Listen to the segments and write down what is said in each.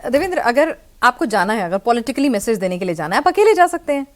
देवेंद्र, अगर आपको जाना है, अगर पॉलिटिकली मैसेज देने के लिए जाना है, आप अकेले जा सकते हैं।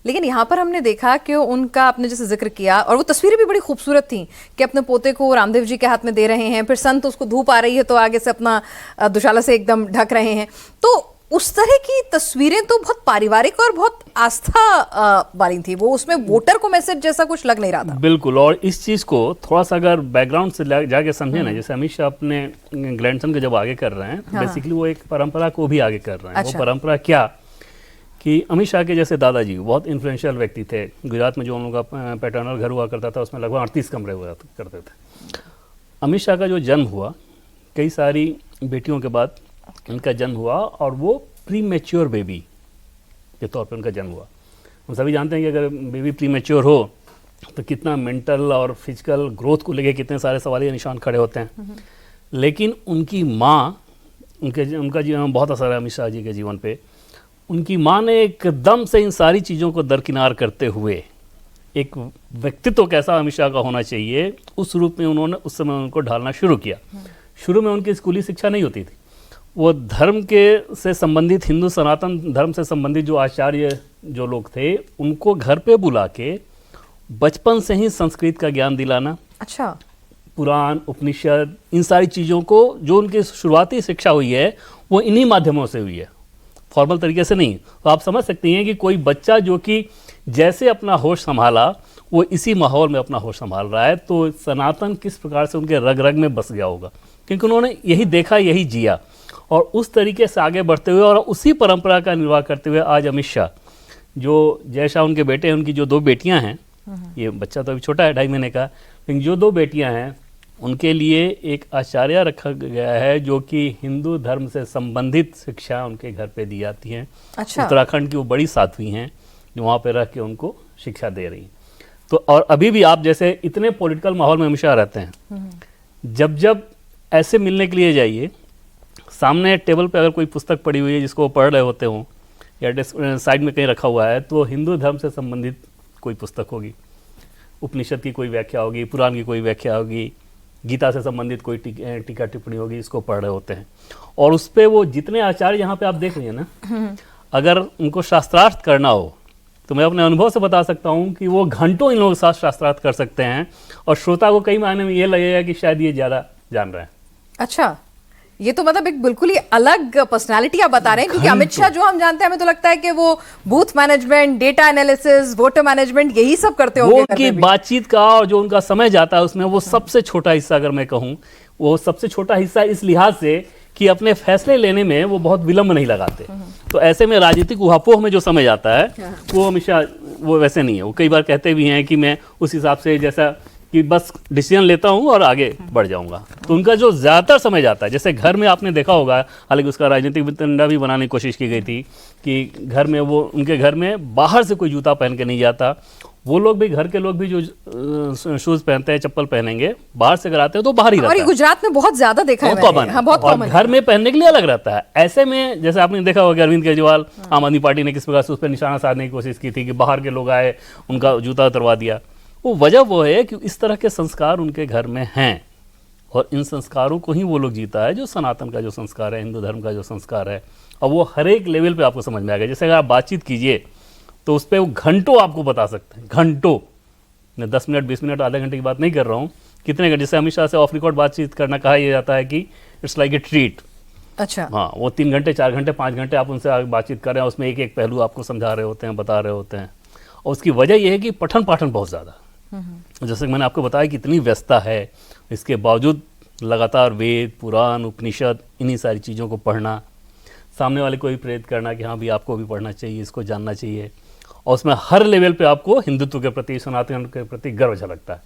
लेकिन यहाँ पर हमने देखा कि उनका, आपने जैसे जिक्र किया, और वो तस्वीरें भी बड़ी खूबसूरत थी कि अपने पोते को रामदेव जी के हाथ में दे रहे हैं, फिर संत उसको धूप आ रही है तो आगे से अपना दुशाला से एकदम ढक रहे हैं। तो उस तरह की तस्वीरें तो बहुत पारिवारिक और बहुत आस्था वाली थी, वो उसमें वोटर को मैसेज जैसा कुछ लग नहीं रहा था। बिल्कुल, और इस चीज़ को थोड़ा सा अगर बैकग्राउंड से जाके समझे ना, जैसे अमित शाह अपने ग्रैंडसन को जब आगे कर रहे हैं, बेसिकली वो एक परंपरा को भी आगे कर रहे हैं। वो परंपरा क्या कि अमित शाह के जैसे दादाजी बहुत इन्फ्लुएंशियल व्यक्ति थे। गुजरात में जो उन लोगों का पैटर्नल घर हुआ करता था उसमें लगभग 38 कमरे हुआ करते थे। अमित शाह का जो जन्म हुआ, कई सारी बेटियों के बाद उनका जन्म हुआ, और वो प्री मैच्योर बेबी के तौर पे उनका जन्म हुआ। हम सभी जानते हैं कि अगर बेबी प्री मैच्योर हो तो कितना मेंटल और फिजिकल ग्रोथ को लेके कितने सारे सवालिया निशान खड़े होते हैं। लेकिन उनकी माँ, उनका जीवन बहुत असर है अमित शाह जी के जीवन पे। उनकी माँ ने एकदम से इन सारी चीज़ों को दरकिनार करते हुए एक व्यक्तित्व कैसा अमित शाह का होना चाहिए, उस रूप में उन्होंने उस समय उनको ढालना शुरू किया। शुरू में उनकी स्कूली शिक्षा नहीं होती थी। वो धर्म के से संबंधित, हिंदू सनातन धर्म से संबंधित जो आचार्य जो लोग थे, उनको घर पे बुला के बचपन से ही संस्कृत का ज्ञान दिलाना। अच्छा। पुराण, उपनिषद, इन सारी चीज़ों को, जो उनकी शुरुआती शिक्षा हुई है वो इन्हीं माध्यमों से हुई है, फॉर्मल तरीके से नहीं। तो आप समझ सकती हैं कि कोई बच्चा जो कि जैसे अपना होश संभाला, वो इसी माहौल में अपना होश संभाल रहा है, तो सनातन किस प्रकार से उनके रग रग में बस गया होगा, क्योंकि उन्होंने यही देखा, यही जिया, और उस तरीके से आगे बढ़ते हुए और उसी परंपरा का निर्वाह करते हुए आज अमित शाह, जो जय शाह उनके बेटे हैं, उनकी जो 2 बेटियां हैं, ये बच्चा तो अभी छोटा है, 2.5 महीने का, लेकिन जो 2 बेटियां हैं उनके लिए एक आचार्य रखा गया है जो कि हिंदू धर्म से संबंधित शिक्षा उनके घर पे दी जाती है। अच्छा। उत्तराखंड की वो बड़ी साध्वी हैं जो वहाँ पे रह के उनको शिक्षा दे रही हैं। तो और अभी भी आप जैसे इतने पॉलिटिकल माहौल में हमेशा रहते हैं, जब जब ऐसे मिलने के लिए जाइए, सामने टेबल पे अगर कोई पुस्तक पड़ी हुई है जिसको वो पढ़ रहे होते हों, या साइड में कहीं रखा हुआ है, तो हिंदू धर्म से संबंधित कोई पुस्तक होगी, उपनिषद की कोई व्याख्या होगी, पुराण की कोई व्याख्या होगी, गीता से संबंधित कोई टीका टिप्पणी होगी, इसको पढ़ रहे होते हैं। और उस पर वो जितने आचार्य यहाँ पे आप देख रहे हैं ना, अगर उनको शास्त्रार्थ करना हो तो मैं अपने अनुभव से बता सकता हूँ कि वो घंटों इन लोगों के साथ शास्त्रार्थ कर सकते हैं, और श्रोता को कई मायने में ये लगेगा कि शायद ये ज़्यादा जान रहे हैं। अच्छा, ये तो मतलब एक बिल्कुल ही अलग पर्सनालिटी आप बता रहे हैं, क्योंकि अमित शाह जो हम जानते हैं, हमें तो लगता है कि वो booth management, data analysis, voter management, यही सब करते होंगे। वो उनकी बातचीत का और जो उनका समय जाता है उसमें वो सबसे छोटा हिस्सा, अगर मैं कहूँ, वो सबसे छोटा हिस्सा इस लिहाज से कि अपने फैसले लेने में वो बहुत विलंब नहीं लगाते। तो ऐसे में राजनीतिक उहापोह में जो समय जाता है वो हमेशा वो वैसे नहीं है। वो कई बार कहते भी हैं कि मैं उस हिसाब से, जैसा कि बस डिसीजन लेता हूं और आगे बढ़ जाऊंगा। तो उनका जो ज़्यादातर समय जाता है, जैसे घर में आपने देखा होगा, हालांकि उसका राजनीतिक वितंडा भी बनाने की कोशिश की गई थी कि घर में वो, उनके घर में बाहर से कोई जूता पहन के नहीं जाता। वो लोग भी, घर के लोग भी जो शूज़ पहनते हैं, चप्पल पहनेंगे, बाहर से अगर आते हैं तो बाहर ही रहता है। और गुजरात में बहुत ज़्यादा देखा है, बहुत और घर में पहनने के लिए अलग रहता है। ऐसे में जैसे आपने देखा होगा अरविंद केजरीवाल, आम आदमी पार्टी ने किस प्रकार से उस पर निशाना साधने की कोशिश की थी कि बाहर के लोग आए, उनका जूता उतरवा दिया। वो वजह वो है कि इस तरह के संस्कार उनके घर में हैं, और इन संस्कारों को ही वो लोग जीता है, जो सनातन का जो संस्कार है, हिंदू धर्म का जो संस्कार है। और वो हर एक लेवल पे आपको समझ में आएगा। जैसे अगर आप बातचीत कीजिए तो उस पर वो घंटों आपको बता सकते हैं, घंटों। मैं 10 मिनट, 20 मिनट, आधे घंटे की बात नहीं कर रहा हूँ, कितने घंटे। जैसे अमित शाह से ऑफ रिकॉर्ड बातचीत करना कहा यह जाता है कि इट्स लाइक ए ट्रीट। अच्छा। हाँ, वो 3 घंटे, 4 घंटे, 5 घंटे आप उनसे बातचीत कर रहे हैं, उसमें एक एक पहलू आपको समझा रहे होते हैं, बता रहे होते हैं। और उसकी वजह यह है कि पठन पाठन बहुत ज़्यादा, जैसे मैंने आपको बताया कि इतनी व्यस्तता है, इसके बावजूद लगातार वेद, पुराण, उपनिषद, इन्हीं सारी चीज़ों को पढ़ना, सामने वाले को भी प्रेरित करना कि हाँ भी आपको भी पढ़ना चाहिए, इसको जानना चाहिए। और उसमें हर लेवल पे आपको हिंदुत्व के प्रति, सनातन के प्रति गर्व झलकता है।